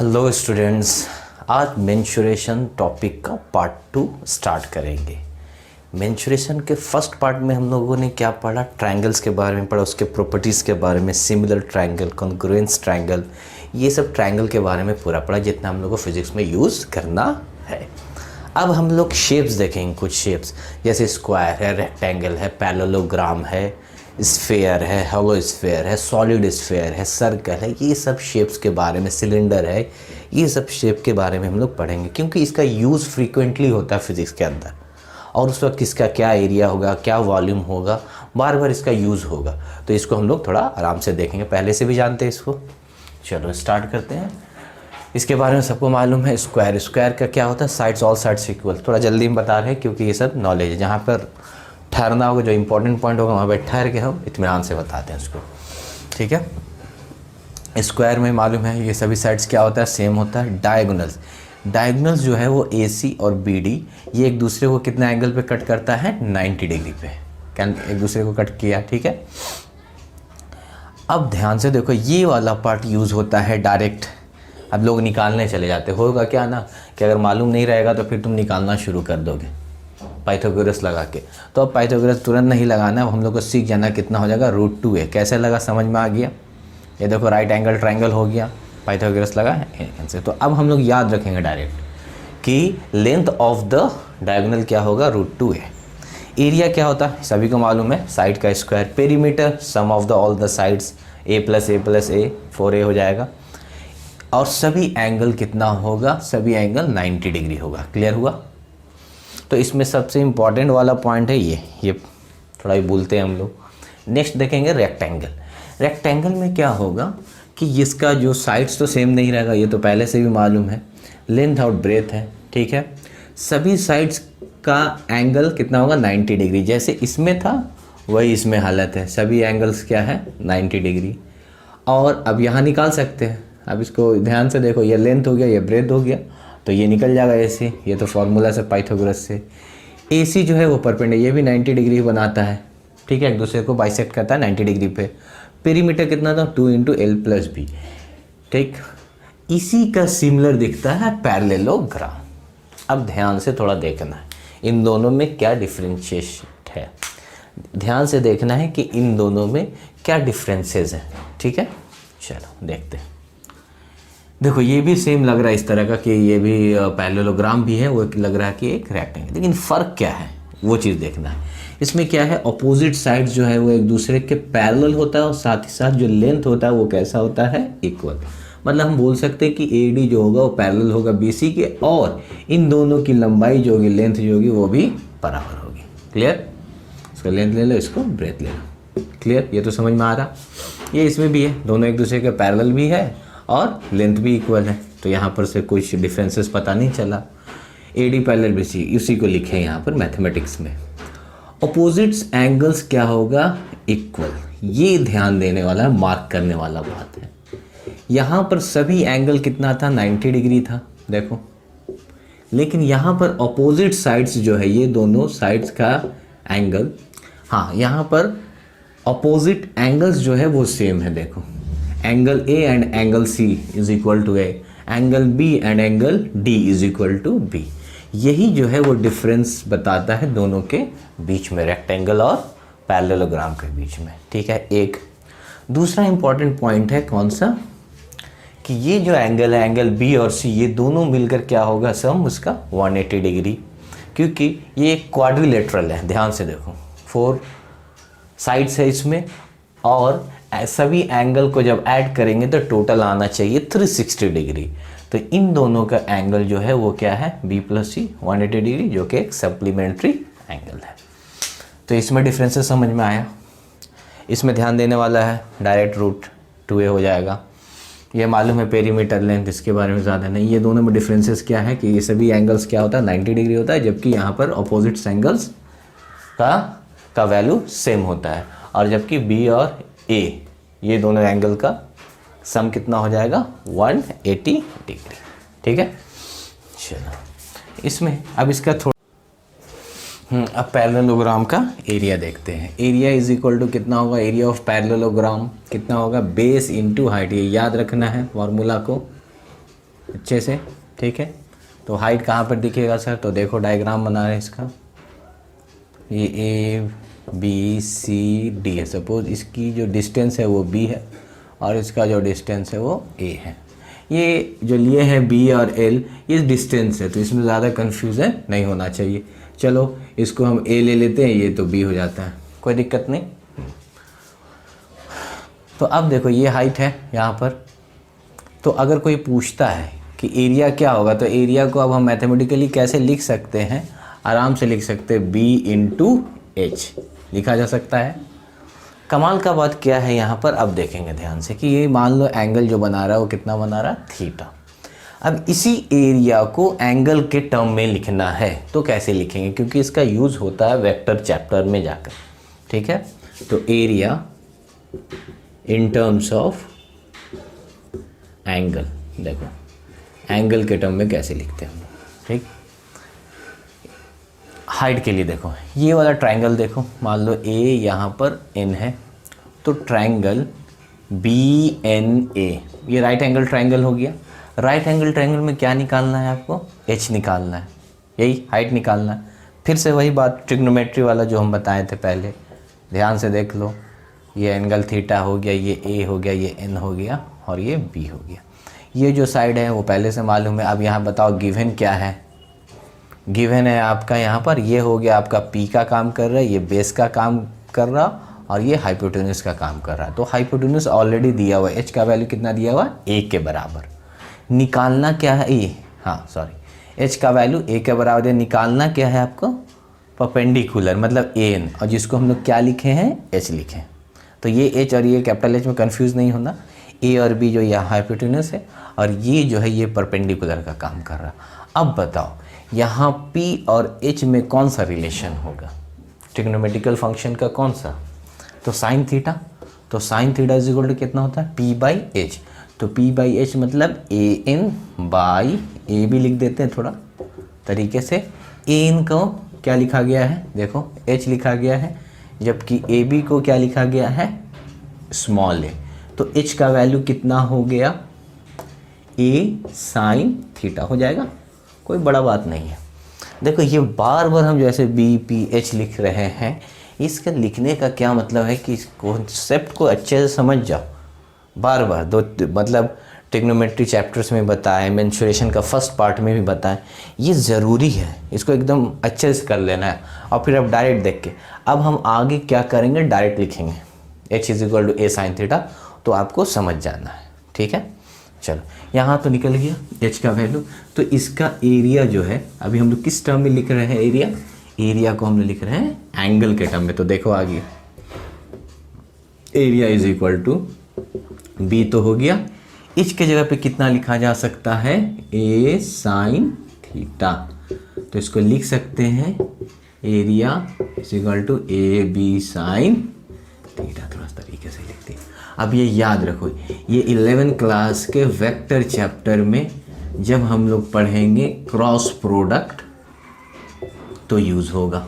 Hello students, आज mensuration topic का part 2 start करेंगे। मेंसुरेशन के फर्स्ट पार्ट में हम लोगों ने क्या पढ़ा? ट्रायंगल्स के बारे में पढ़ा, उसके प्रॉपर्टीज़ के बारे में, सिमिलर ट्रायंगल, कॉन्ग्रुएंस ट्रायंगल, ये सब ट्रायंगल के बारे में पूरा पढ़ा जितना हम लोग को फिजिक्स में यूज़ करना है। अब हम लोग शेप्स देखेंगे, कुछ शेप्स जैसे स्क्वायर है, रेक्टेंगल है, पैरेललोग्राम है, स्फेयर है, हॉलो स्फेयर है, सॉलिड स्फेयर है, सर्कल है, ये सब शेप्स के बारे में, सिलेंडर है, ये सब शेप के बारे में हम लोग पढ़ेंगे क्योंकि इसका यूज़ फ्रीक्वेंटली होता है फिज़िक्स के अंदर और उस वक्त इसका क्या एरिया होगा, क्या वॉल्यूम होगा, बार बार इसका यूज़ होगा। तो इसको हम लोग थोड़ा आराम से देखेंगे, पहले से भी जानते हैं इसको। चलो स्टार्ट करते हैं। इसके बारे में सबको मालूम है, स्क्वायर। स्क्वायर का क्या होता है? Sides, all sides equal. थोड़ा जल्दी में बता रहे हैं क्योंकि ये सब नॉलेज है, जहाँ पर ठहरना होगा, जो इंपॉर्टेंट पॉइंट होगा वहाँ पर ठहर के हम इत्मीनान से बताते हैं उसको, ठीक है। स्क्वायर में मालूम है ये सभी साइड्स क्या होता है? सेम होता है। डायगोनल्स, डायगोनल्स जो है वो AC और BD, ये एक दूसरे को कितना एंगल पे कट करता है? 90 डिग्री पे, क्या एक दूसरे को कट किया, ठीक है। अब ध्यान से देखो, ये वाला पार्ट यूज़ होता है डायरेक्ट। अब लोग निकालने चले जाते, होगा क्या ना कि अगर मालूम नहीं रहेगा तो फिर तुम निकालना शुरू कर दोगे पाइथागोरस लगा के। तो अब पाइथागोरस तुरंत नहीं लगाना, अब हम लोग को सीख जाना कितना हो जाएगा, √2a। कैसे लगा समझ में आ गया? ये देखो राइट एंगल ट्रायंगल हो गया, पाइथागोरस लगा ऐसे। तो अब हम लोग याद रखेंगे डायरेक्ट कि लेंथ ऑफ द डायगोनल क्या होगा? √2a। एरिया क्या होता है? सभी को मालूम है, साइड का square. Perimeter, sum of the all the sides, a + a + a 4a हो जाएगा। और सभी एंगल कितना होगा? सभी एंगल 90 डिग्री होगा। क्लियर हुआ? तो इसमें सबसे इम्पॉर्टेंट वाला पॉइंट है ये थोड़ा ही भूलते हैं हम लोग। नेक्स्ट देखेंगे रेक्टेंगल। रेक्टेंगल में क्या होगा कि इसका जो साइड्स तो सेम नहीं रहेगा, ये तो पहले से भी मालूम है। लेंथ और ब्रेथ है, ठीक है। सभी साइड्स का एंगल कितना होगा? 90 डिग्री। जैसे इसमें था वही इसमें हालत है, सभी एंगल्स क्या है? 90 डिग्री। और अब यहाँ निकाल सकते हैं। अब इसको ध्यान से देखो, ये लेंथ हो गया, ये ब्रेथ हो गया, तो ये निकल जाएगा AC। ये तो फॉर्मूला से पाइथागोरस से। AC जो है वो परपेंडिकुलर, ये भी 90 डिग्री बनाता है, ठीक है, एक दूसरे को बाइसेक्ट करता है 90 डिग्री पे। पेरीमीटर कितना था? 2 × L + B, ठीक। इसी का सिमिलर दिखता है पैरेललोग्राम। अब ध्यान से थोड़ा देखना है इन दोनों में क्या डिफ्रेंशिएशन है, ध्यान से देखना है कि इन दोनों में क्या डिफरेंसेस हैं, ठीक है। चलो देखते हैं। देखो ये भी सेम लग रहा है इस तरह का कि ये भी पैरेललोग्राम भी है, वो लग रहा है कि एक रेक्टेंगल, लेकिन फ़र्क क्या है वो चीज़ देखना है। इसमें क्या है, अपोजिट साइड जो है वो एक दूसरे के पैरेलल होता है और साथ ही साथ जो लेंथ होता है वो कैसा होता है? इक्वल। मतलब हम बोल सकते हैं कि AD जो होगा वो पैरेलल होगा BC के, और इन दोनों की लंबाई जो होगी, लेंथ जो होगी, वो भी बराबर होगी। क्लियर? इसका लेंथ ले लो, इसको ब्रेथ ले लो। क्लियर? ये तो समझ में आ रहा। ये इसमें भी है, दोनों एक दूसरे के पैरेलल भी है और लेंथ भी इक्वल है, तो यहाँ पर से कुछ डिफरेंसेस पता नहीं चला। AD पैरेलल BC, उसी को लिखे यहाँ पर मैथमेटिक्स में। अपोजिट्स एंगल्स क्या होगा? इक्वल। ये ध्यान देने वाला है, मार्क करने वाला बात है। यहाँ पर सभी एंगल कितना था? 90 डिग्री था, देखो। लेकिन यहाँ पर अपोजिट साइड्स जो है, ये दोनों साइड्स का एंगल, हाँ, यहाँ पर अपोजिट एंगल्स जो है वो सेम है। देखो, angle A and angle C is equal to A, angle B and angle D is equal to B। यही जो है वो डिफरेंस बताता है दोनों के बीच में, रेक्टेंगल और पैरेललोग्राम के बीच में, ठीक है। एक दूसरा इंपॉर्टेंट पॉइंट है, कौन सा? कि ये जो एंगल है, एंगल B और C, ये दोनों मिलकर क्या होगा? सम उसका 180 डिग्री, क्योंकि ये एक क्वाड्रिलेटरल है। ध्यान से देखो, 4 साइड्स है इसमें, और सभी एंगल को जब ऐड करेंगे तो टोटल आना चाहिए 360 डिग्री। तो इन दोनों का एंगल जो है वो क्या है? B + C 180 डिग्री, जो कि एक सप्लीमेंट्री एंगल है। तो इसमें डिफरेंसेस समझ में आया। इसमें ध्यान देने वाला है, डायरेक्ट √2a हो जाएगा। ये मालूम है पेरीमीटर, लेंथ, इसके बारे में ज़्यादा नहीं। ये दोनों में डिफरेंसेस क्या है कि ये सभी एंगल्स क्या होता है? 90 डिग्री होता है, जबकि यहाँ पर अपोजिट्स एंगल्स का वैल्यू सेम होता है। और जबकि B और A, ये दोनों एंगल का सम कितना हो जाएगा? 180 डिग्री, ठीक है। चलो इसमें अब इसका अब पैरेललोग्राम का एरिया देखते हैं। एरिया इज इक्वल टू कितना होगा? एरिया ऑफ पैरेललोग्राम कितना होगा? Base into height. ये याद रखना है फॉर्मूला को। अच्छे से, ठीक है। तो हाइट कहाँ पर दिखेगा सर, तो देखो डायग्राम बना रहे हैं इसका, ये ए बी सी डी है। सपोज इसकी जो डिस्टेंस है वो बी है और इसका जो डिस्टेंस है वो ए है। ये जो लिए है बी और एल, ये डिस्टेंस है, तो इसमें ज़्यादा कन्फ्यूज़न नहीं होना चाहिए। चलो इसको हम ए ले लेते हैं, ये तो बी हो जाता है, कोई दिक्कत नहीं। तो अब देखो ये हाइट है यहाँ पर, तो अगर कोई पूछता है कि एरिया क्या होगा, तो एरिया को अब हम मैथमेटिकली कैसे लिख सकते हैं, आराम से लिख सकते हैं, बी इंटू एच लिखा जा सकता है। कमाल का बात क्या है यहाँ पर, अब देखेंगे ध्यान से कि ये मान लो एंगल जो बना रहा है वो कितना बना रहा है, थीटा। अब इसी एरिया को एंगल के टर्म में लिखना है, तो कैसे लिखेंगे, क्योंकि इसका यूज़ होता है वेक्टर चैप्टर में जाकर, ठीक है। तो area in terms of angle, देखो एंगल के टर्म में कैसे लिखते हैं हम, ठीक। हाइट के लिए देखो ये वाला ट्रायंगल, देखो मान लो ए यहाँ पर एन है, तो ट्रायंगल बी एन ए ये राइट एंगल ट्रायंगल हो गया। राइट एंगल ट्रायंगल में क्या निकालना है आपको, एच निकालना है, यही हाइट निकालना है। फिर से वही बात ट्रिग्नोमेट्री वाला जो हम बताए थे पहले, ध्यान से देख लो, ये एंगल थीटा हो गया, ये ए हो गया, ये एन हो गया और ये बी हो गया। ये जो साइड है वो पहले से मालूम है। अब यहाँ बताओ गिवन क्या है, गिवन है आपका यहाँ पर ये हो गया आपका पी का काम कर रहा है, ये बेस का काम कर रहा और ये हाइपोटेन्यूस का काम कर रहा है। तो हाइपोटेन्यूस ऑलरेडी दिया हुआ है, एच का वैल्यू कितना दिया हुआ है, ए के बराबर। निकालना क्या है, ए, हाँ सॉरी, एच का वैल्यू ए के बराबर है। निकालना क्या है आपको, परपेंडिकुलर मतलब ए एन, और जिसको हम लोग क्या लिखे हैं, एच लिखे हैं। तो ये एच और ये कैपिटल एच में कंफ्यूज नहीं होना। ए और बी जो यहाँ हाइपोटेन्यूस है और ये जो है ये परपेंडिकुलर का काम कर रहा। अब बताओ यहाँ P और H में कौन सा रिलेशन होगा, ट्रिग्नोमेट्रिकल फंक्शन का कौन सा, तो साइन थीटा। तो sine theta is equal to कितना होता है, P बाई एच। तो P बाई एच मतलब ए एन बाई, ए भी लिख देते हैं थोड़ा तरीके से। ए एन को क्या लिखा गया है, देखो H लिखा गया है, जबकि ए बी को क्या लिखा गया है, स्मॉल ए। तो H का वैल्यू कितना हो गया, ए साइन थीटा हो जाएगा, कोई बड़ा बात नहीं है। देखो ये बार बार हम जैसे बी पी एच लिख रहे हैं, इसका लिखने का क्या मतलब है कि इस कॉन्सेप्ट को अच्छे से समझ जाओ। बार बार दो मतलब ट्रिग्नोमेट्री चैप्टर्स में बताएं, मेंसुरेशन का फर्स्ट पार्ट में भी बताएं, ये ज़रूरी है, इसको एकदम अच्छे से कर लेना है। और फिर अब डायरेक्ट देख के अब हम आगे क्या करेंगे, डायरेक्ट लिखेंगे H is equal to A sine theta, तो आपको समझ जाना है, ठीक है। चलो यहाँ तो निकल गया एच का वैल्यू। तो इसका एरिया जो है, अभी हम लोग किस टर्म में लिख रहे हैं, एरिया, एरिया को हम लोग लिख रहे हैं एंगल के टर्म में। तो देखो आगे area is equal to B तो हो गया, एच के जगह पे कितना लिखा जा सकता है, ए साइन थीटा। तो इसको लिख सकते हैं area is equal to A B sine theta, थोड़ा सा तरीके से लिखते हैं। अब ये याद रखो, ये 11th क्लास के वेक्टर चैप्टर में जब हम लोग पढ़ेंगे क्रॉस प्रोडक्ट तो यूज़ होगा,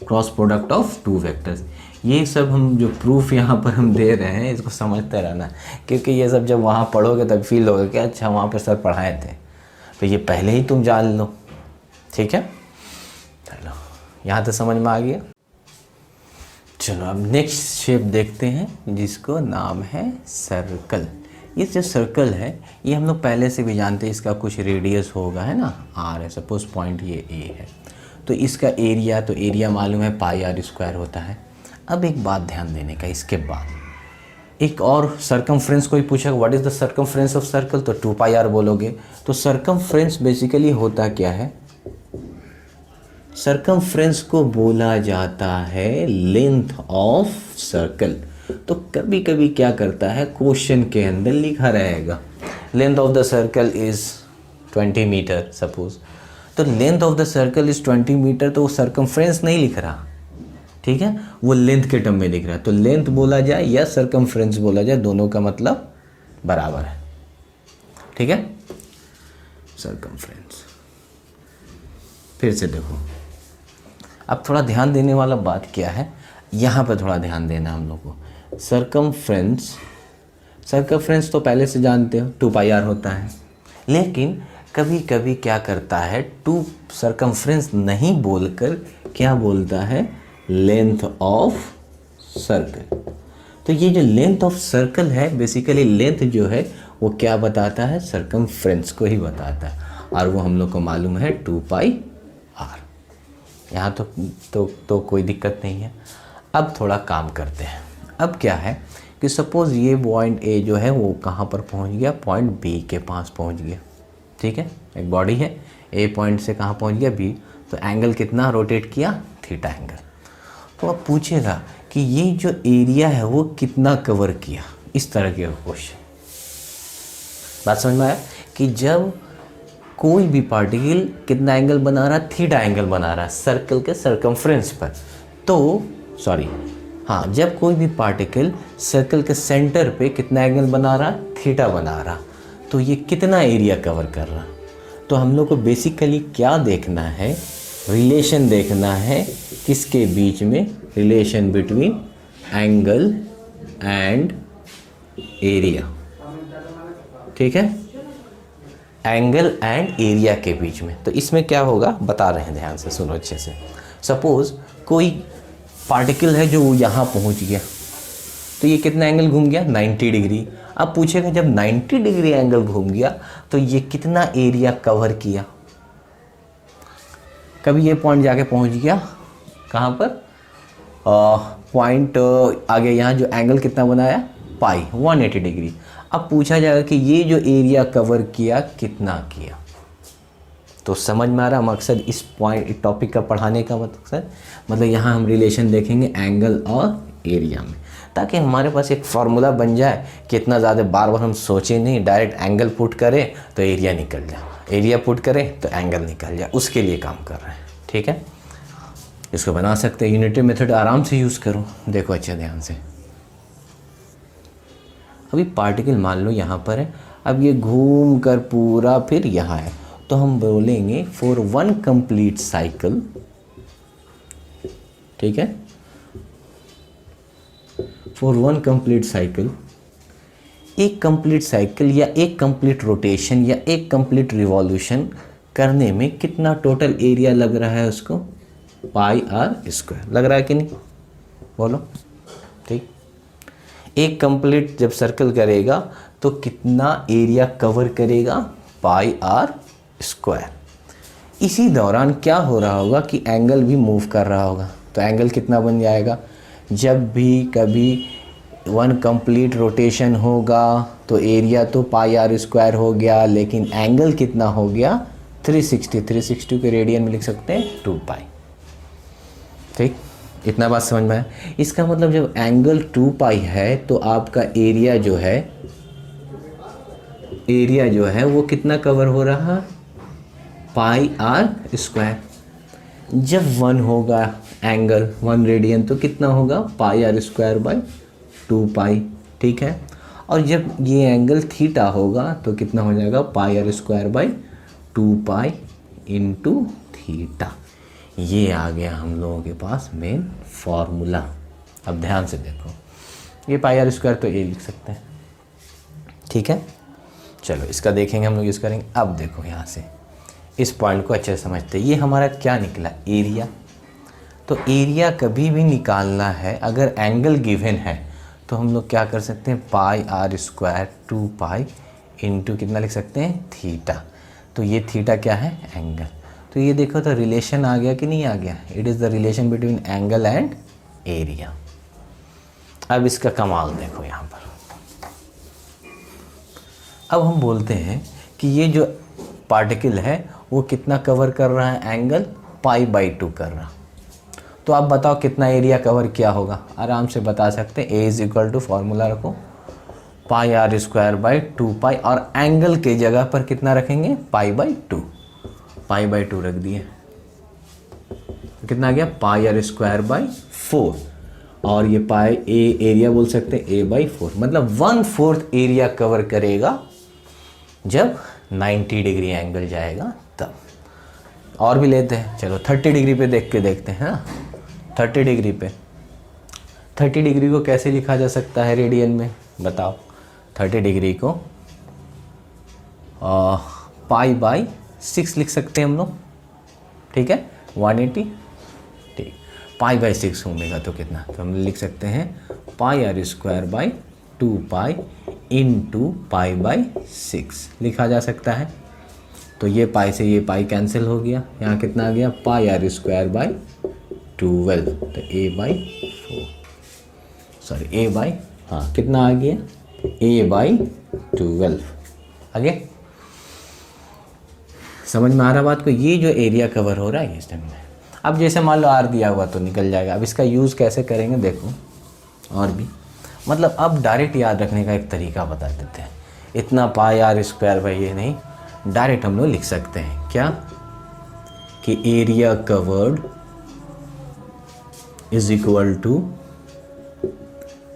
cross product of two vectors. ये सब हम जो प्रूफ यहाँ पर हम दे रहे हैं इसको समझते रहना, क्योंकि ये सब जब वहाँ पढ़ोगे तब फील होगा कि अच्छा वहाँ पर सर पढ़ाए थे, तो ये पहले ही तुम जान लो, ठीक है। चलो यहाँ तक समझ में आ गया। चलो अब नेक्स्ट शेप देखते हैं जिसको नाम है सर्कल। ये जो सर्कल है ये हम लोग पहले से भी जानते हैं, इसका कुछ रेडियस होगा, है ना, आर है, सपोज पॉइंट ये ए है, तो इसका एरिया, तो एरिया मालूम है पाई आर स्क्वायर होता है। अब एक बात ध्यान देने का, इसके बाद एक और सर्कमफ्रेंस कोई पूछेगा what is the circumference of circle, तो 2 पाई आर बोलोगे। तो सर्कमफ्रेंस बेसिकली होता क्या है, सर्कमफ्रेंस को बोला जाता है लेंथ ऑफ सर्कल। तो कभी कभी क्या करता है, क्वेश्चन के अंदर लिखा रहेगा length of the circle is 20 metre suppose, तो length of the circle is 20 metre, तो वो सर्कमफ्रेंस नहीं लिख रहा, ठीक है, वो लेंथ के टर्म में लिख रहा है। तो लेंथ बोला जाए या सर्कमफ्रेंस बोला जाए, दोनों का मतलब बराबर है, ठीक है, सर्कमफ्रेंस। फिर से देखो, अब थोड़ा ध्यान देने वाला बात क्या है, यहाँ पर थोड़ा ध्यान देना हम लोग को। सर्कमफ्रेंस सर्कमफ्रेंस तो पहले से जानते हो 2 पाई आर होता है, लेकिन कभी कभी क्या करता है 2 सर्कमफ्रेंस नहीं बोलकर क्या बोलता है, लेंथ ऑफ सर्कल। तो ये जो लेंथ ऑफ सर्कल है, बेसिकली लेंथ जो है वो क्या बताता है, सर्कमफ्रेंस को ही बताता है, और वो हम लोग को मालूम है 2 पाई आर। यहाँ तो कोई दिक्कत नहीं है। अब थोड़ा काम करते हैं। अब क्या है कि सपोज़ ये पॉइंट ए जो है वो कहाँ पर पहुँच गया, पॉइंट बी के पास पहुँच गया, ठीक है। एक बॉडी है, ए पॉइंट से कहाँ पहुँच गया, बी, तो एंगल कितना रोटेट किया, थीटा एंगल। तो अब पूछेगा कि ये जो एरिया है वो कितना कवर किया, इस तरह के क्वेश्चन। बात समझ में आया कि जब कोई भी पार्टिकल कितना एंगल बना रहा है, थीटा एंगल बना रहा है सर्कल के सर्कमफ्रेंस पर, तो जब कोई भी पार्टिकल सर्कल के सेंटर पे कितना एंगल बना रहा, थीटा बना रहा, तो ये कितना एरिया कवर कर रहा। तो हम लोग को बेसिकली क्या देखना है, रिलेशन देखना है किसके बीच में, relation between angle and area, ठीक है, एंगल एंड एरिया के बीच में। तो इसमें क्या होगा बता रहे हैं, ध्यान से सुनो अच्छे से। सपोज़ कोई पार्टिकल है जो यहाँ पहुँच गया, तो ये कितना एंगल घूम गया, 90 डिग्री। अब पूछेगा जब 90 डिग्री एंगल घूम गया तो ये कितना एरिया कवर किया। कभी ये पॉइंट जाके पहुँच गया कहाँ पर, पॉइंट आगे यहाँ जो एंगल कितना बनाया, पाई, 180 डिग्री। अब पूछा जाएगा कि ये जो एरिया कवर किया कितना किया। तो समझ में आ रहा मकसद इस पॉइंट टॉपिक का पढ़ाने का मकसद, मतलब यहाँ हम रिलेशन देखेंगे एंगल और एरिया में, ताकि हमारे पास एक फार्मूला बन जाए कि इतना ज़्यादा बार बार हम सोचें नहीं, डायरेक्ट एंगल पुट करें तो एरिया निकल जाए, एरिया पुट करें तो एंगल निकल जाए, उसके लिए काम कर रहे हैं, ठीक है। इसको बना सकते हैं, यूनिटी मेथड आराम से यूज़ करो। देखो अच्छा ध्यान से, अभी पार्टिकल मान लो यहाँ पर है, अब ये घूम कर पूरा फिर यहाँ है, तो हम बोलेंगे फॉर 1 कंप्लीट साइकिल, ठीक है, फॉर 1 कंप्लीट साइकिल, एक कंप्लीट साइकिल या एक कंप्लीट रोटेशन या एक कंप्लीट रिवॉल्यूशन करने में कितना टोटल एरिया लग रहा है उसको, पाई आर स्क्वायर लग रहा है कि नहीं, बोलो, ठीक। एक कंप्लीट जब सर्कल करेगा तो कितना एरिया कवर करेगा, पाई आर स्क्वायर। इसी दौरान क्या हो रहा होगा कि एंगल भी मूव कर रहा होगा, तो एंगल कितना बन जाएगा, जब भी कभी 1 कंप्लीट रोटेशन होगा तो एरिया तो पाई आर स्क्वायर हो गया, लेकिन एंगल कितना हो गया, 360 के रेडियन में लिख सकते हैं 2 पाई, ठीक। इतना बात समझ में आया। इसका मतलब जब एंगल 2 पाई है तो आपका एरिया जो है वो कितना कवर हो रहा, पाई आर स्क्वायर। जब 1 होगा एंगल 1 रेडियन तो कितना होगा, पाई आर स्क्वायर बाई 2 पाई, ठीक है। और जब ये एंगल थीटा होगा तो कितना हो जाएगा, pi are square by 2 pi into theta. ये आ गया हम लोगों के पास मेन फॉर्मूला। अब ध्यान से देखो, ये पाई आर स्क्वायर तो ये लिख सकते हैं, ठीक है। चलो इसका देखेंगे, हम लोग यूज़ करेंगे। अब देखो यहाँ से इस पॉइंट को अच्छे से समझते हैं, ये हमारा क्या निकला, एरिया। तो एरिया कभी भी निकालना है अगर एंगल गिवन है तो हम लोग क्या कर सकते हैं, पाई आर स्क्वायर 2 पाई इंटू कितना लिख सकते हैं, थीटा। तो ये थीटा क्या है, एंगल। तो ये देखो तो रिलेशन आ गया कि नहीं आ गया, it is the relation between angle and area. अब इसका कमाल देखो यहाँ पर, अब हम बोलते हैं कि ये जो पार्टिकल है वो कितना कवर कर रहा है, एंगल पाई बाई 2 कर रहा। तो आप बताओ कितना एरिया कवर किया होगा, आराम से बता सकते हैं। ए इज इक्वल टू फॉर्मूला रखो, पाई आर स्क्वायर बाई 2 पाई, और एंगल के जगह पर कितना रखेंगे, पाई बाई 2, पाई बाई 2 रख दिए, तो कितना आ गया, पाई आर स्क्वायर बाई 4, और ये पाई ए एरिया बोल सकते हैं, ए बाई 4, मतलब 1/4 एरिया कवर करेगा जब 90 डिग्री एंगल जाएगा तब। और भी लेते हैं, चलो 30 डिग्री पे देख के देखते हैं ना। 30 डिग्री पे, 30 डिग्री को कैसे लिखा जा सकता है रेडियन में, बताओ। 30 डिग्री को π/6 लिख सकते हैं हम लोग, ठीक है, 180, ठीक, π/6 होगा तो कितना, तो हम लिख सकते हैं πr² × π/6 लिखा जा सकता है। तो ये पाई से ये पाई कैंसिल हो गया, यहाँ कितना आ गया πr² 12, तो कितना आ गया a/12। आगे समझ में आ रहा बात को। ये जो एरिया कवर हो रहा है इस टाइम में, अब जैसे मान लो r दिया हुआ तो निकल जाएगा। अब इसका यूज़ कैसे करेंगे देखो, और भी मतलब अब डायरेक्ट याद रखने का एक तरीका बता देते हैं। इतना πr² भाई ये नहीं, डायरेक्ट हम लोग लिख सकते हैं क्या कि area covered is equal to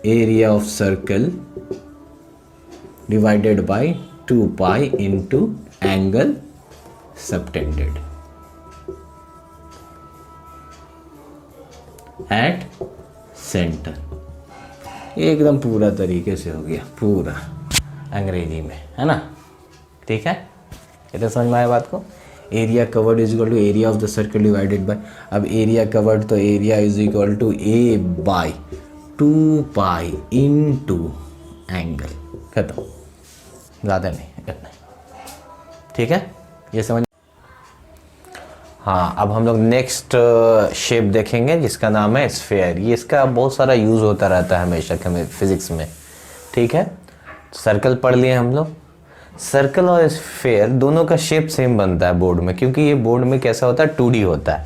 area of circle divided by 2π into angle subtended at centre. एकदम पूरा तरीके से हो गया, पूरा अंग्रेजी में, है ना, ठीक है। इतना समझ में आया बात को। Area covered is equal to area of the circle divided by, अब एरिया कवर्ड तो area is equal to a/2π into angle, खत्म, ज़्यादा नहीं, इतना, ठीक है, ये समझ। हाँ, अब हम लोग नेक्स्ट शेप देखेंगे जिसका नाम है स्फेयर। ये इसका बहुत सारा यूज़ होता रहता है हमेशा फिजिक्स में, ठीक है। सर्कल पढ़ लिए हम लोग। सर्कल और स्फेयर दोनों का शेप सेम बनता है बोर्ड में, क्योंकि ये बोर्ड में कैसा होता है 2D होता है।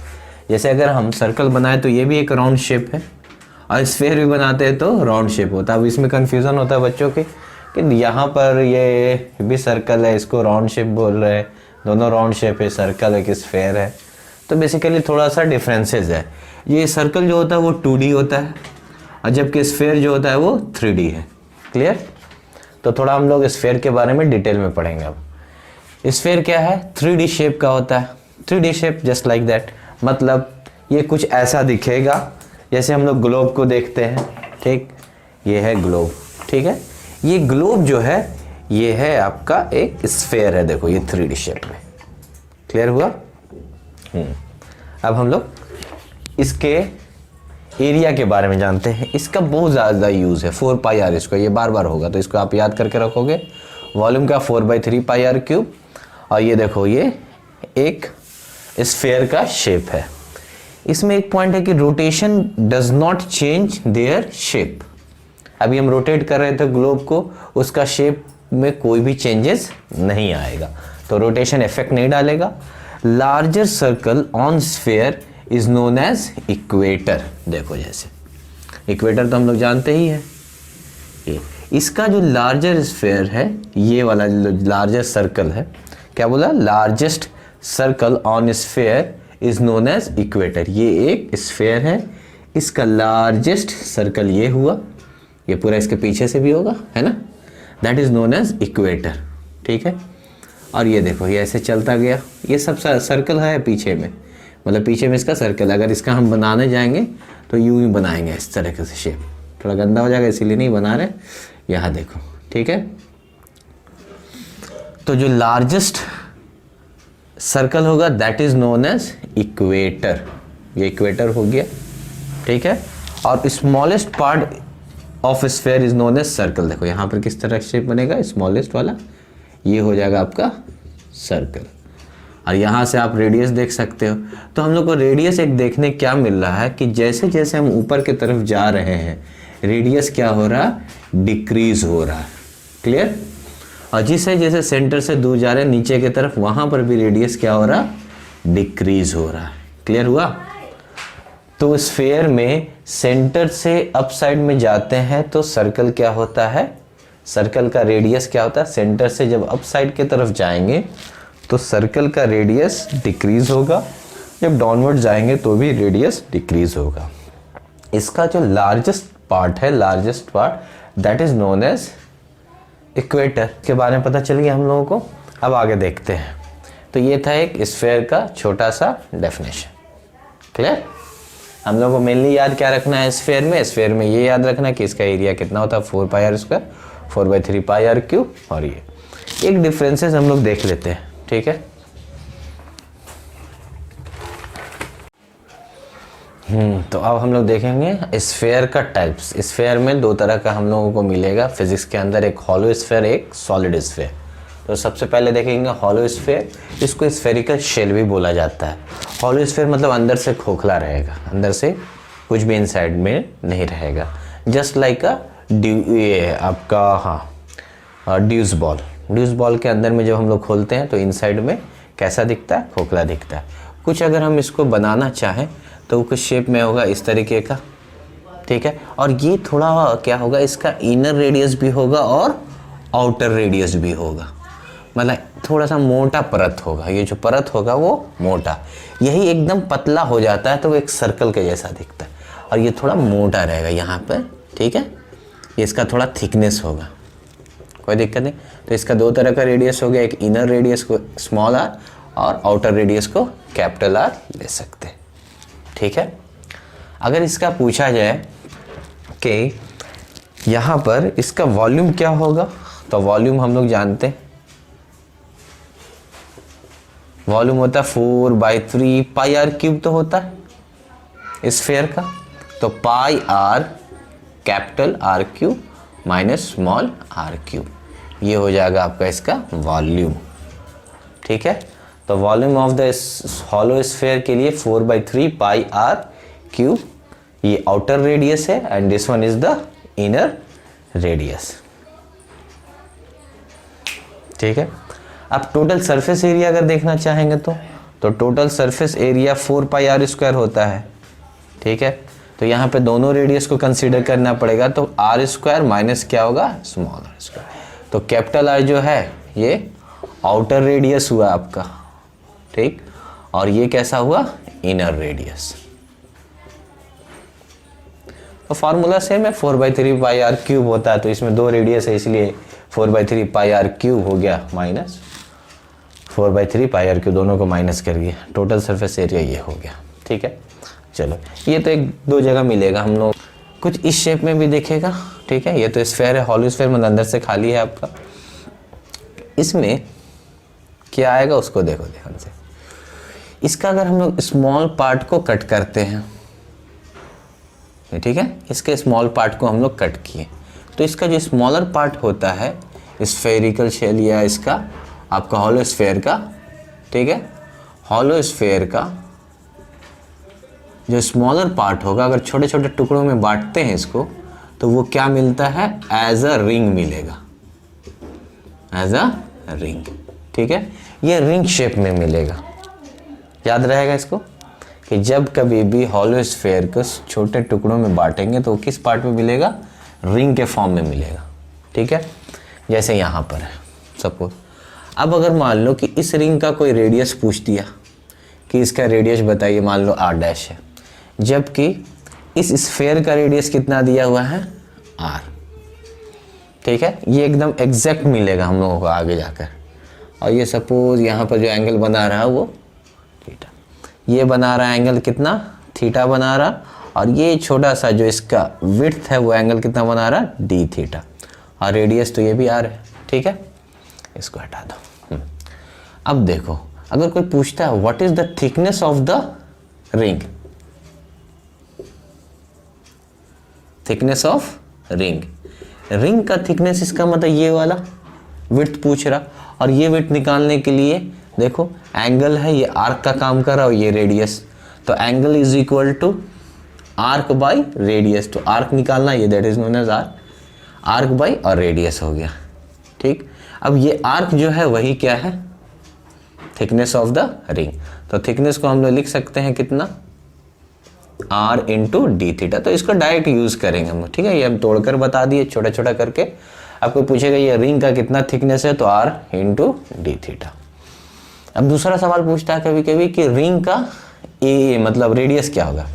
जैसे अगर हम सर्कल बनाए तो ये भी एक राउंड शेप है, और स्फेयर भी बनाते हैं तो राउंड शेप होता है। अब इसमें कन्फ्यूज़न होता है बच्चों के कि यहाँ पर ये भी सर्कल है, इसको राउंड शेप बोल रहे हैं, दोनों राउंड शेप है, सर्कल है कि स्फेयर है। तो बेसिकली थोड़ा सा डिफरेंसेस है। ये सर्कल जो होता है वो 2D होता है, और जबकि स्फेयर जो होता है वो 3D है। क्लियर? तो थोड़ा हम लोग स्फेयर के बारे में डिटेल में पढ़ेंगे। अब स्फेयर क्या है, 3D शेप का होता है। 3D shape just like that, मतलब ये कुछ ऐसा दिखेगा जैसे हम लोग ग्लोब को देखते हैं, ठीक, ये है ग्लोब, ठीक है। ये ग्लोब जो है ये है आपका एक स्फेयर है, देखो ये 3D शेप में। क्लियर हुआ? अब हम लोग इसके एरिया के बारे में जानते हैं। इसका बहुत ज़्यादा यूज़ है, 4πr इसका, ये बार बार होगा तो इसको आप याद करके रखोगे। वॉल्यूम का 4/3πr³, और ये देखो ये एक स्फेयर का शेप है। इसमें एक पॉइंट है कि rotation does not change their shape. अभी हम रोटेट कर रहे थे ग्लोब को, उसका शेप में कोई भी चेंजेस नहीं आएगा, तो रोटेशन इफेक्ट नहीं डालेगा। Larger circle on sphere is known as equator. देखो जैसे इक्वेटर तो हम लोग जानते ही है। ये इसका जो लार्जर स्फेयर है, ये वाला जो लार्जर सर्कल है, क्या बोला, largest circle on sphere is known as equator. ये एक स्फेयर है, इसका लार्जेस्ट सर्कल ये हुआ, ये पूरा इसके पीछे से भी होगा, है ना, that is known as equator, ठीक है। और ये देखो ये ऐसे चलता गया, ये सब सर्कल है पीछे में, मतलब पीछे में इसका सर्कल। अगर इसका हम बनाने जाएंगे तो यूं ही बनाएंगे इस तरह से शेप, थोड़ा गंदा हो जाएगा इसीलिए नहीं बना रहे। यहाँ देखो, ठीक है। तो जो लार्जेस्ट सर्कल होगा that is known as equator, ये इक्वेटर हो गया, ठीक है। और smallest part of sphere is known as circle. देखो यहाँ पर किस तरह शेप बनेगा, स्मॉलेस्ट वाला ये हो जाएगा आपका सर्कल। और यहाँ से आप रेडियस देख सकते हो। तो हम लोग को रेडियस एक देखने क्या मिल रहा है कि जैसे जैसे हम ऊपर की तरफ जा रहे हैं रेडियस क्या हो रहा है, डिक्रीज हो रहा है। क्लियर? और जिससे जैसे सेंटर से दूर जा रहे हैं नीचे की तरफ, वहाँ पर भी रेडियस क्या हो रहा है, डिक्रीज हो रहा है। क्लियर हुआ? तो स्फेयर में सेंटर से अप साइड में जाते हैं तो सर्कल क्या होता है, सर्कल का रेडियस क्या होता है, सेंटर से जब अप साइड की तरफ जाएंगे तो सर्कल का रेडियस डिक्रीज होगा, जब डाउनवर्ड जाएंगे तो भी रेडियस डिक्रीज होगा। इसका जो लार्जेस्ट पार्ट है, largest part that is known as equator. के बारे में पता चल गया हम लोगों को। अब आगे देखते हैं। तो ये था एक स्फेयर का छोटा सा डेफिनेशन। क्लियर? हम लोगों को मेनली याद क्या रखना है स्फेयर में, स्फेयर में ये याद रखना है कि इसका एरिया कितना होता है, 4πr², 4/3 पाई आर क्यूब, और ये एक डिफरेंसेस हम लोग देख लेते हैं, ठीक है। तो अब हम लोग देखेंगे स्फेयर का टाइप्स। स्फेयर में दो तरह का हम लोगों को मिलेगा फिजिक्स के अंदर, एक हॉलो स्फेयर, एक सॉलिड स्फेयर। तो सबसे पहले देखेंगे हॉलो स्फेयर। इसको स्फेरिकल शेल भी बोला जाता है। हॉलो स्फेयर मतलब अंदर से खोखला रहेगा, अंदर से कुछ भी इनसाइड में नहीं रहेगा, जस्ट लाइक अ ये आपका ड्यूस बॉल। ड्यूस बॉल के अंदर में जब हम लोग खोलते हैं तो इनसाइड में कैसा दिखता है, खोखला दिखता है। कुछ अगर हम इसको बनाना चाहें तो कुछ शेप में होगा इस तरीके का, ठीक है। और ये थोड़ा क्या होगा, इसका इनर रेडियस भी होगा और आउटर रेडियस भी होगा, मतलब थोड़ा सा मोटा परत होगा। ये जो परत होगा वो मोटा, यही एकदम पतला हो जाता है तो वो एक सर्कल के जैसा दिखता है, और ये थोड़ा मोटा रहेगा यहाँ पर, ठीक है। ये इसका थोड़ा थिकनेस होगा, कोई दिक्कत नहीं। तो इसका दो तरह का रेडियस हो गया, एक इनर रेडियस को स्मॉल आर और आउटर रेडियस को कैपिटल आर ले सकते हैं, ठीक है। अगर इसका पूछा जाए कि यहाँ पर इसका वॉल्यूम क्या होगा, तो वॉल्यूम हम लोग जानते हैं, वॉल्यूम होता है 4/3 पाई आर क्यूब तो होता है स्फेयर का। तो pi r capital r cube minus small r cube, ये हो जाएगा आपका इसका वॉल्यूम, ठीक है। तो volume of the hollow sphere के लिए 4/3 पाई आर क्यूब, ये आउटर रेडियस है and this one is the inner radius, ठीक है। अब टोटल सरफेस एरिया अगर देखना चाहेंगे तो total surface area 4 pi are square होता है, ठीक है। तो यहाँ पे दोनों रेडियस को कंसीडर करना पड़ेगा, तो आर स्क्वायर माइनस क्या होगा, स्मॉल आर स्क्वायर। तो कैपिटल आर जो है ये आउटर रेडियस हुआ आपका, ठीक, और ये कैसा हुआ, इनर रेडियस। तो फार्मूला सेम है, 4/3 पाई आर क्यूब होता है, तो इसमें दो रेडियस है इसलिए 4/3 पाई आर क्यूब हो गया माइनस 4/3 पाई आर क्यूब, दोनों को माइनस करिए, टोटल सरफेस एरिया ये हो गया, ठीक है। चलो ये तो एक दो जगह मिलेगा, हम लोग कुछ इस शेप में भी देखेगा, ठीक है। ये तो स्फेयर है, हॉलो स्फेयर मतलब अंदर से खाली है आपका। इसमें क्या आएगा उसको देखो ध्यान से। इसका अगर हम लोग स्मॉल पार्ट को कट करते हैं, ठीक है, इसके स्मॉल पार्ट को हम लोग कट किए, तो इसका जो स्मॉलर पार्ट होता है स्फेरिकल शेल या इसका आपका हॉलो स्फेयर का, ठीक है, हॉलो स्फेयर का जो स्मॉलर पार्ट होगा, अगर छोटे छोटे टुकड़ों में बांटते हैं इसको, तो वो क्या मिलता है, एज अ रिंग मिलेगा, एज अ रिंग, ठीक है। ये रिंग शेप में मिलेगा, याद रहेगा इसको कि जब कभी भी हॉलो स्फेयर को छोटे टुकड़ों में बांटेंगे तो किस पार्ट में मिलेगा, रिंग के फॉर्म में मिलेगा, ठीक है। जैसे यहाँ पर है सपोज। अब अगर मान लो कि इस रिंग का कोई रेडियस पूछ दिया कि इसका रेडियस बताइए, मान लो r डैश है, जबकि इस स्फेयर का रेडियस कितना दिया हुआ है, r, ठीक है। ये एकदम एग्जैक्ट मिलेगा हम लोगों को आगे जाकर। और ये सपोज यहाँ पर जो एंगल बना रहा है वो थीटा, ये बना रहा है एंगल कितना, थीटा बना रहा, और ये छोटा सा जो इसका विड्थ है वो एंगल कितना बना रहा, डी थीटा, और रेडियस तो ये भी r है, ठीक है। इसको हटा दो। अब देखो अगर कोई पूछता है what is the thickness of the ring, thickness of ring, ring का थिकनेस इसका मतलब ये वाला विड्थ पूछ रहा, और ये विड्थ निकालने के लिए देखो एंगल है, ये आर्क का काम कर रहा और ये रेडियस, तो angle is equal to arc by radius, तो आर्क निकालना ये that is known as arc by और रेडियस हो गया, ठीक। अब ये आर्क जो है वही क्या है, थिकनेस ऑफ द रिंग, तो थिकनेस को हम लोग लिख सकते हैं कितना, r इंटू डी थीटा। तो इसको डायरेक्ट यूज करेंगे हम, ठीक है। ये हम तोड़कर बता दिए छोटा छोटा करके। आपको पूछेगा ये रिंग का कितना थिकनेस है, तो r इंटू डी थीटा। अब दूसरा सवाल पूछता है कभी कभी कि रिंग का ए मतलब रेडियस क्या होगा,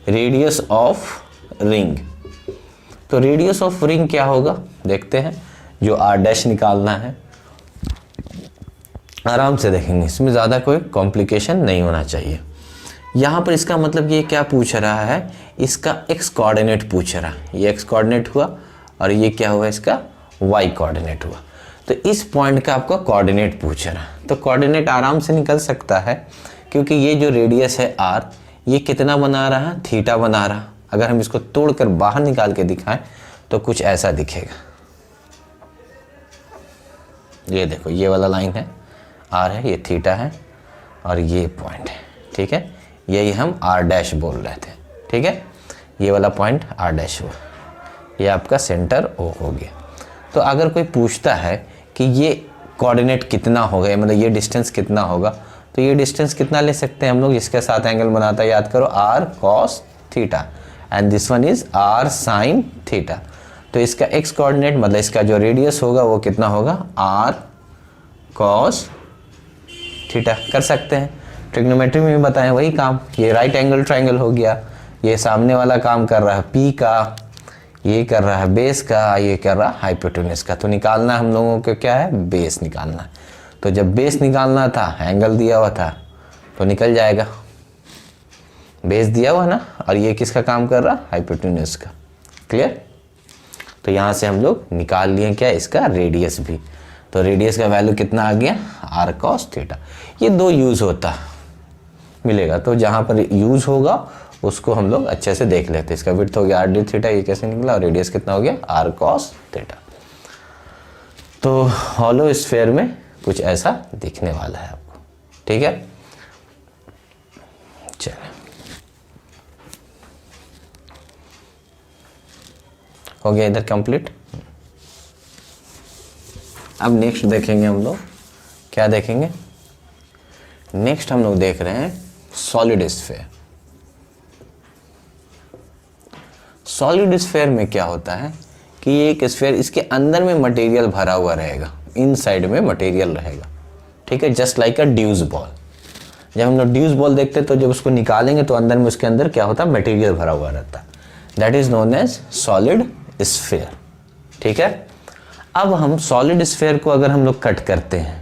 रेडियस ऑफ रिंग। तो रेडियस ऑफ रिंग क्या होगा देखते हैं, जो r डैश निकालना है, आराम से देखेंगे, इसमें ज़्यादा कोई कॉम्प्लिकेशन नहीं होना चाहिए। यहाँ पर इसका मतलब ये क्या पूछ रहा है, इसका x कोऑर्डिनेट पूछ रहा है, ये x कोऑर्डिनेट हुआ और ये क्या हुआ इसका वाई कोऑर्डिनेट हुआ। तो इस पॉइंट का आपका कोऑर्डिनेट पूछ रहा है, तो कोऑर्डिनेट आराम से निकल सकता है, क्योंकि ये जो रेडियस है r, ये कितना बना रहा है, थीटा बना रहा। अगर हम इसको तोड़कर बाहर निकाल के दिखाएं तो कुछ ऐसा दिखेगा। ये देखो, ये वाला लाइन है r है, ये थीटा है और ये पॉइंट है, ठीक है। यही हम r डैश बोल रहे थे, ठीक है। ये वाला पॉइंट r डैश हुआ, ये आपका सेंटर O हो गया। तो अगर कोई पूछता है कि ये कोऑर्डिनेट कितना होगा, मतलब ये डिस्टेंस कितना होगा, तो ये डिस्टेंस कितना ले सकते हैं हम लोग, जिसके साथ एंगल बनाता है, याद करो, r cos theta and this one is r sin theta. तो इसका x कोऑर्डिनेट मतलब इसका जो रेडियस होगा वो कितना होगा, r cos थीटा। कर सकते हैं, ट्रिग्नोमेट्री में भी बताएं वही काम। ये राइट एंगल ट्रायंगल हो गया, ये सामने वाला काम कर रहा है P का, ये कर रहा है बेस का, ये कर रहा है हाइपोटेन्यूज का। तो निकालना हम लोगों को क्या है, बेस निकालना है। तो जब बेस निकालना था, एंगल दिया हुआ था, तो निकल जाएगा, बेस दिया हुआ ना, और ये किसका काम कर रहा, हाइपोटेन्यूज का। क्लियर। तो यहाँ से हम लोग निकाल लिए क्या, इसका रेडियस भी। तो रेडियस का वैल्यू कितना आ गया, r cos थीटा। ये दो यूज़ होता मिलेगा, तो जहाँ पर यूज़ होगा उसको हम लोग अच्छे से देख लेते हैं। इसका विड्थ हो गया r d थीटा, ये कैसे निकला, और रेडियस कितना हो गया, r cos थीटा। तो हॉलो स्फीयर में कुछ ऐसा दिखने वाला है आपको, ठीक है। चलिए, हो गया इधर कंप्लीट। अब नेक्स्ट देखेंगे हम लोग, क्या देखेंगे, नेक्स्ट हम लोग देख रहे हैं सॉलिड स्फीयर। सॉलिड स्फीयर में क्या होता है कि ये एक स्फीयर, इसके अंदर में मटेरियल भरा हुआ रहेगा, इनसाइड में मटेरियल रहेगा, ठीक है, जस्ट लाइक अ ड्यूस बॉल। जब हम लोग ड्यूस बॉल देखते हैं तो जब उसको निकालेंगे तो अंदर में, उसके अंदर क्या होता है, मटेरियल भरा हुआ रहता है। That is known as solid sphere, ठीक है। अब हम सॉलिड स्फीयर को अगर हम लोग कट करते हैं,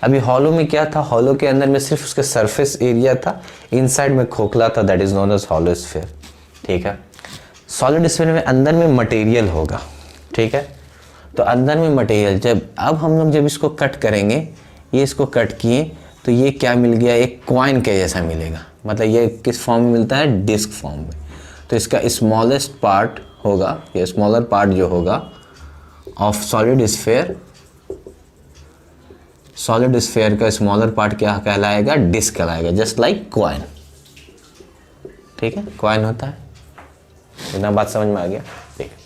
अभी हॉलो में क्या था, हॉलो के अंदर में सिर्फ उसके सरफेस एरिया था, इनसाइड में खोखला था, that is known as hollow sphere, ठीक है। सॉलिड स्फीयर में अंदर में मटेरियल होगा, ठीक है। तो अंदर में मटेरियल, जब अब हम लोग जब इसको कट करेंगे, ये इसको कट किए तो ये क्या मिल गया, एक कॉइन के जैसा मिलेगा। मतलब ये किस फॉर्म में मिलता है, डिस्क फॉर्म में। तो इसका स्मॉलेस्ट पार्ट होगा, ये स्मॉलर पार्ट जो होगा of solid sphere, solid sphere का स्मॉलर पार्ट क्या कहलाएगा, डिस्क कहलाएगा, जस्ट लाइक कॉइन, ठीक है। कॉइन होता है, इतना बात समझ में आ गया, ठीक है।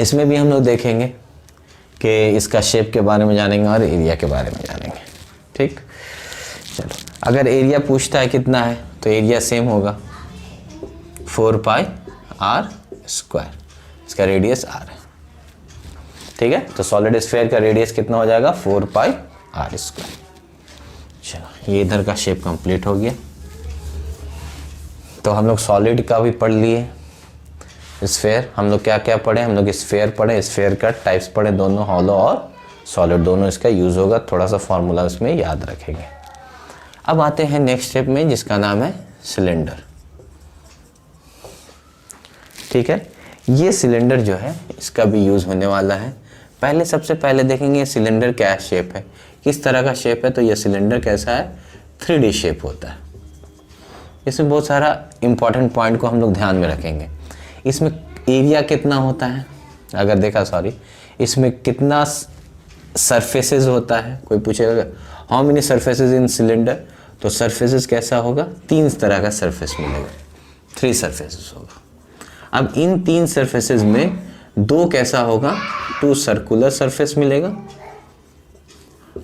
इसमें भी हम लोग देखेंगे कि इसका शेप के बारे में जानेंगे और एरिया के बारे में जानेंगे, ठीक। चलो, अगर एरिया पूछता है कितना है, तो एरिया सेम होगा 4 पाई r स्क्वायर, इसका रेडियस r है, ठीक है। तो सॉलिड स्फीयर का रेडियस कितना हो जाएगा, 4 पाई r स्क्वायर। चलो, ये इधर का शेप कंप्लीट हो गया। तो हम लोग सॉलिड का भी पढ़ लिए, स्फीयर हम लोग क्या क्या पढ़े, हम लोग स्फीयर पढ़े, स्फीयर का टाइप्स पढ़े, दोनों हॉलो और सॉलिड, दोनों इसका यूज़ होगा, थोड़ा सा फॉर्मूला उसमें याद रखेंगे। अब आते हैं नेक्स्ट स्टेप में, जिसका नाम है सिलेंडर, ठीक है। ये सिलेंडर जो है, इसका भी यूज़ होने वाला है। पहले सबसे पहले देखेंगे सिलेंडर क्या शेप है, किस तरह का शेप है। तो ये सिलेंडर कैसा है, 3D शेप होता है। इसमें बहुत सारा इंपॉर्टेंट पॉइंट को हम लोग ध्यान में रखेंगे। इसमें एरिया कितना होता है, अगर देखा, सॉरी, इसमें कितना सरफेसेस होता है, कोई पूछेगा how many surfaces in cylinder, तो सरफेसेस कैसा होगा, 3 तरह का सरफेस मिलेगा, 3 सरफेसेस होगा। अब इन 3 सरफेसेस में 2 कैसा होगा, 2 सर्कुलर सरफेस मिलेगा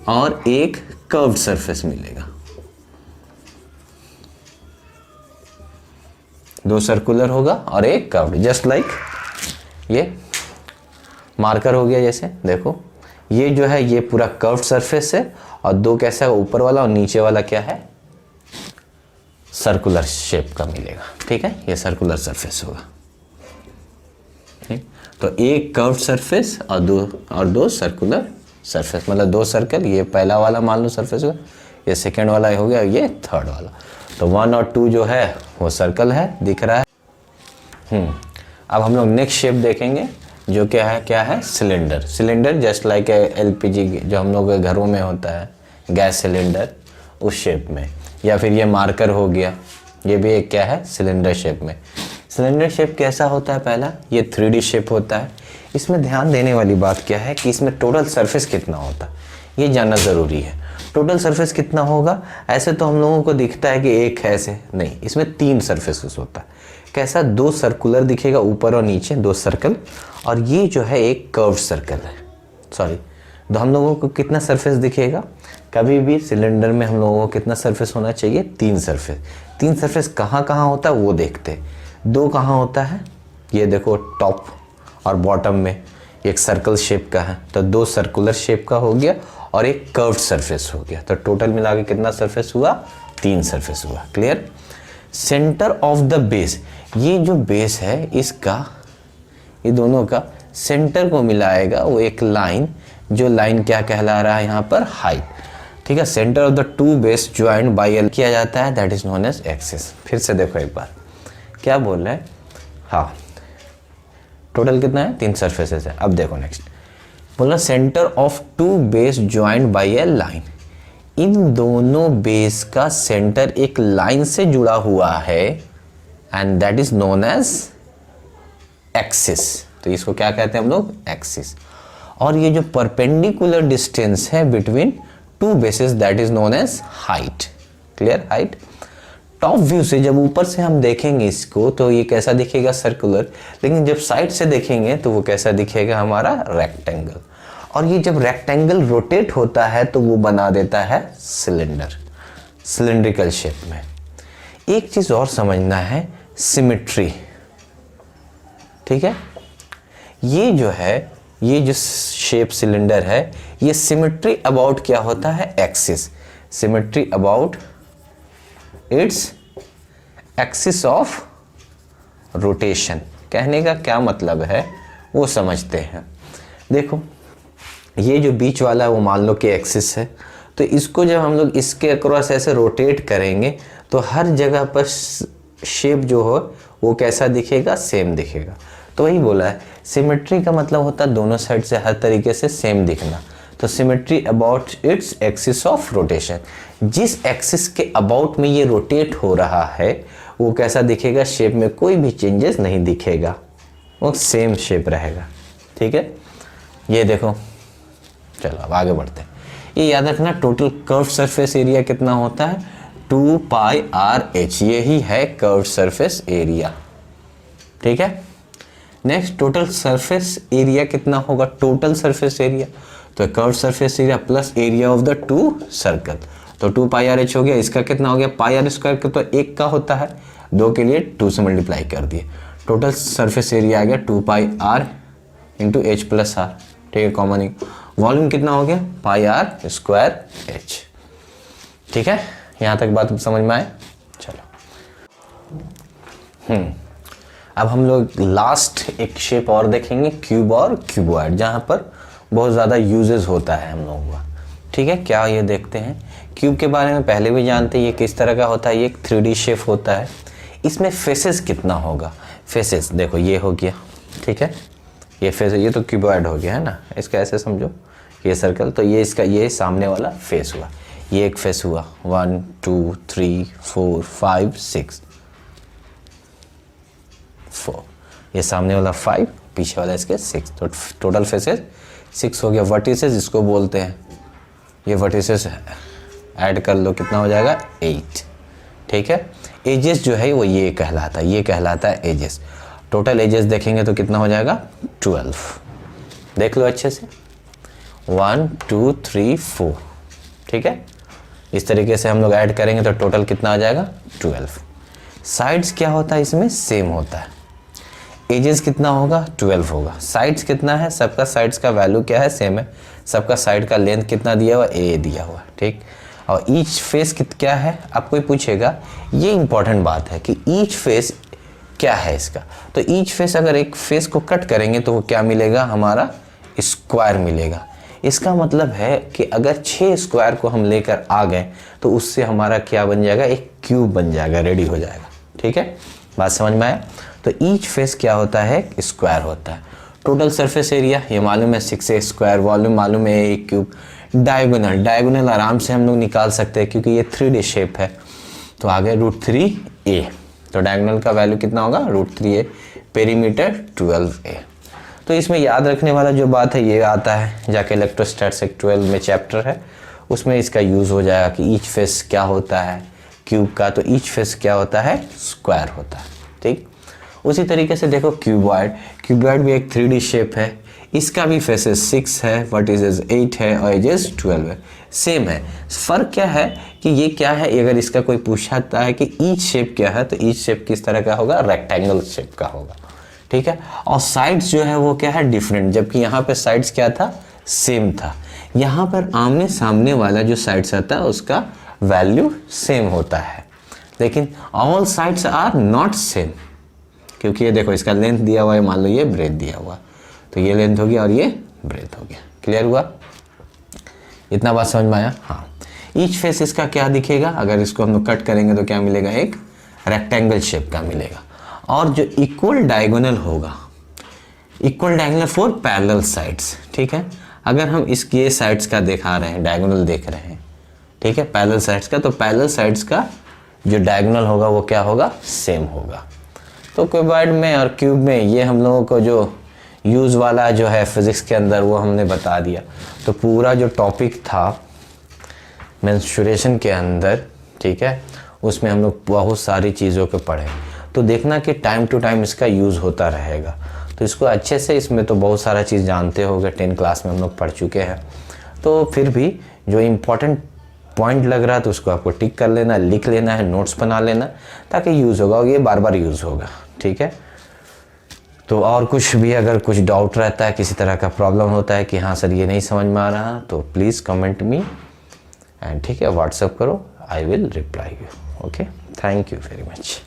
और एक कर्व्ड सरफेस मिलेगा। 2 सर्कुलर होगा और एक कर्व्ड, जस्ट लाइक ये मार्कर हो गया। जैसे देखो, ये जो है ये पूरा कर्व्ड सरफेस है, और 2 कैसा है, ऊपर वाला और नीचे वाला क्या है, सर्कुलर शेप का मिलेगा, ठीक है। ये सर्कुलर सरफेस होगा, ठीक। तो एक कर्व्ड सरफेस और दो सर्कुलर सरफेस, मतलब 2 सर्कल, ये पहला वाला मान लो सरफेस होगा, ये सेकेंड वाला हो गया, ये थर्ड वाला। तो 1 और 2 जो है वो सर्कल है, दिख रहा है। अब हम लोग नेक्स्ट शेप देखेंगे। जो क्या है cylinder. Cylinder just like LPG जो हम लोग के घरों में होता है गैस सिलेंडर, उस शेप में। या फिर ये मार्कर हो गया, ये भी एक क्या है सिलेंडर शेप में। सिलेंडर शेप कैसा होता है? पहला ये 3D शेप होता है। इसमें ध्यान देने वाली बात क्या है कि इसमें टोटल सरफेस कितना होता है ये जानना ज़रूरी है। टोटल सरफेस कितना होगा? ऐसे तो हम लोगों को दिखता है कि एक है, ऐसे नहीं, इसमें 3 सरफेसेस होता है। कैसा? 2 सर्कुलर दिखेगा ऊपर और नीचे 2 सर्कल, और ये जो है एक कर्व सर्कल है। सॉरी, तो हम लोगों को कितना सरफेस दिखेगा? कभी भी सिलेंडर में हम लोगों को कितना सरफेस होना चाहिए? 3 सरफेस। 3 सरफेस कहाँ कहाँ होता है वो देखते हैं। 2 कहाँ होता है? ये देखो टॉप और बॉटम में एक सर्कल शेप का है, तो 2 सर्कुलर शेप का हो गया और एक कर्व्ड सरफेस हो गया। तो टोटल मिला के कितना सरफेस हुआ? 3 सरफेस हुआ। Clear? Centre of the base, ये जो बेस है इसका, ये दोनों का सेंटर को मिलाएगा वो एक लाइन, जो लाइन क्या कहला रहा है यहाँ पर? हाइट। ठीक है, centre of the 2 base joint by L किया जाता है, that is known as axis. फिर से देखो एक बार क्या बोल रहे हैं। हाँ, टोटल कितना है? 3 सरफेसेस है। अब देखो नेक्स्ट बोला centre of 2 base joint by a line. इन दोनों बेस का सेंटर एक लाइन से जुड़ा हुआ है and that is known as axis. तो इसको क्या कहते हैं हम लोग? एक्सिस। और ये जो परपेंडिकुलर डिस्टेंस है between 2 bases that is known as height. Clear? Height. Top view से जब ऊपर से हम देखेंगे इसको तो ये कैसा दिखेगा? सर्कुलर। लेकिन जब साइड से देखेंगे तो वो कैसा दिखेगा? हमारा रेक्टेंगल। और ये जब रेक्टेंगल रोटेट होता है तो वो बना देता है सिलेंडर, सिलिंड्रिकल शेप में। एक चीज और समझना है, सिमेट्री। ठीक है, ये जो है, ये जो शेप सिलेंडर है, ये सिमेट्री अबाउट क्या होता है? Axis. Symmetry about its axis of rotation. कहने का क्या मतलब है वो समझते हैं। देखो ये जो बीच वाला है वो मान लो कि एक्सिस है, तो इसको जब हम लोग इसके अक्रॉस ऐसे रोटेट करेंगे तो हर जगह पर शेप जो हो वो कैसा दिखेगा? सेम दिखेगा। तो वही बोला है, सिमेट्री का मतलब होता है दोनों साइड से हर तरीके से सेम दिखना। तो symmetry about its axis of rotation, जिस एक्सिस के अबाउट में ये रोटेट हो रहा है वो कैसा दिखेगा? शेप में कोई भी चेंजेस नहीं दिखेगा, वो सेम शेप रहेगा। ठीक है, ये देखो। चलो अब आगे बढ़ते हैं। ये याद रखना, टोटल कर्व सरफेस एरिया कितना होता है? 2 पाई आर एच, यही है कर्व सरफेस एरिया। ठीक है, नेक्स्ट टोटल सरफेस एरिया कितना होगा? टोटल सरफेस एरिया तो curve surface area plus area of the 2 circle, तो 2 पाई आर एच हो गया। इसका कितना हो गया? पाई आर स्क्वायर का तो 1 का होता है, 2 के लिए 2 से मल्टीप्लाई कर दिए। टोटल सरफेस एरिया आ गया 2 pi R into H plus R. ठीक है, कॉमन। वॉल्यूम कितना हो गया? Pi are square H. ठीक है, यहाँ तक बात समझ में आए? चलो अब हम लोग लास्ट एक शेप और देखेंगे, क्यूब और क्यूबॉइड, जहाँ पर बहुत ज़्यादा यूजेस होता है हम लोगों का। ठीक है, क्या ये देखते हैं। क्यूब के बारे में पहले भी जानते हैं, ये किस तरह का होता है? ये एक 3D शेप होता है। इसमें फेसेस कितना होगा? फेसेस देखो, ये हो गया। ठीक है, ये फेस, ये तो क्यूबॉइड हो गया है ना, इसका ऐसे समझो, ये सर्कल, तो ये इसका ये सामने वाला फेस हुआ। ये एक फेस हुआ, 1 2 3 4 5 6 4, ये सामने वाला 5, पीछे वाला इसके 6, तो टोटल फेसेस 6 हो गया। वर्टिसेस इसको बोलते हैं, ये वर्टिसेस ऐड कर लो, कितना हो जाएगा? 8। ठीक है, एजेस जो है वो ये कहलाता है, ये कहलाता है एजेस। टोटल एजेस देखेंगे तो कितना हो जाएगा? 12। देख लो अच्छे से, 1 2 3 4। ठीक है, इस तरीके से हम लोग ऐड करेंगे तो टोटल कितना आ जाएगा? 12। साइड्स क्या होता है? इसमें सेम होता है। एजेस कितना होगा? 12 होगा। साइड्स कितना है? सबका साइड्स का वैल्यू क्या है? सेम है। सबका साइड का लेंथ कितना दिया हुआ? ए दिया हुआ। ठीक, और ईच फेस क्या है? आप कोई पूछेगा, ये इंपॉर्टेंट बात है कि ईच फेस क्या है इसका। तो ईच फेस, अगर एक फेस को कट करेंगे तो वो क्या मिलेगा? हमारा स्क्वायर मिलेगा। इसका मतलब है कि अगर 6 स्क्वायर को हम लेकर आ गए तो उससे हमारा क्या बन जाएगा? एक क्यूब बन जाएगा, रेडी हो जाएगा। ठीक है, बात समझ में आया? तो ईच फेस क्या होता है? स्क्वायर होता है। टोटल सरफेस एरिया ये मालूम है 6a स्क्वायर, वॉल्यूम मालूम है a क्यूब। डायगोनल आराम से हम लोग निकाल सकते हैं क्योंकि ये 3D शेप है, तो आ गया √3a। तो डायगोनल का वैल्यू कितना होगा √3a, पेरीमीटर 12a। तो इसमें याद रखने वाला जो बात है ये आता है जाके इलेक्ट्रोस्टैटिक्स 12 में चैप्टर है, उसमें इसका यूज़ हो जाएगा कि ईच फेस क्या होता है क्यूब का, तो ईच फेस क्या होता है स्क्वायर होता है। ठीक, उसी तरीके से देखो क्यूबॉइड भी एक 3D शेप है, इसका भी फेसेस 6 है, वर्टिसेस 8 है और एजेस 12 है, सेम है। फ़र्क क्या है कि ये क्या है, अगर इसका कोई पूछता है कि ईच शेप क्या है, तो ईच शेप किस तरह का होगा, रेक्टेंगल शेप का होगा। ठीक है, और साइड्स जो है वो क्या है डिफरेंट, जबकि यहाँ पे साइड्स क्या था सेम था। यहाँ पर आमने सामने वाला जो साइड्स आता है उसका वैल्यू सेम होता है, लेकिन all sides are not same, क्योंकि ये देखो इसका लेंथ दिया हुआ है, मान लो ये ब्रेथ दिया हुआ, तो ये लेंथ हो गया और ये ब्रेथ हो गया। क्लियर हुआ, इतना बात समझ में आया? हाँ, ईच फेस इसका क्या दिखेगा, अगर इसको हम लोग कट करेंगे तो क्या मिलेगा, एक रेक्टेंगल शेप का मिलेगा। और जो इक्वल डायगोनल होगा, equal diagonal for parallel sides. ठीक है, अगर हम ये साइड्स का दिखा रहे हैं, डायगोनल देख रहे हैं, ठीक है, पैरेलल साइड्स का, तो पैरेलल साइड्स का जो डायगोनल होगा वो क्या होगा, सेम होगा। तो क्यूबॉइड में और क्यूब में ये हम लोगों को जो यूज़ वाला जो है फिज़िक्स के अंदर वो हमने बता दिया। तो पूरा जो टॉपिक था मेंस्ट्रुएशन के अंदर, ठीक है, उसमें हम लोग बहुत सारी चीज़ों को पढ़े। तो देखना कि टाइम टू टाइम इसका यूज़ होता रहेगा, तो इसको अच्छे से, इसमें तो बहुत सारा चीज़ जानते होगे, 10 क्लास में हम लोग पढ़ चुके हैं। तो फिर भी जो इम्पोर्टेंट पॉइंट लग रहा है तो उसको आपको टिक कर लेना, लिख लेना है, नोट्स बना लेना, ताकि यूज़ होगा और ये बार बार यूज़ होगा। ठीक है, तो और कुछ भी अगर कुछ डाउट रहता है, किसी तरह का प्रॉब्लम होता है कि हाँ सर ये नहीं समझ में आ रहा, तो प्लीज़ कमेंट मी एंड ठीक है व्हाट्सअप करो, I will reply you. Okay, thank you very much.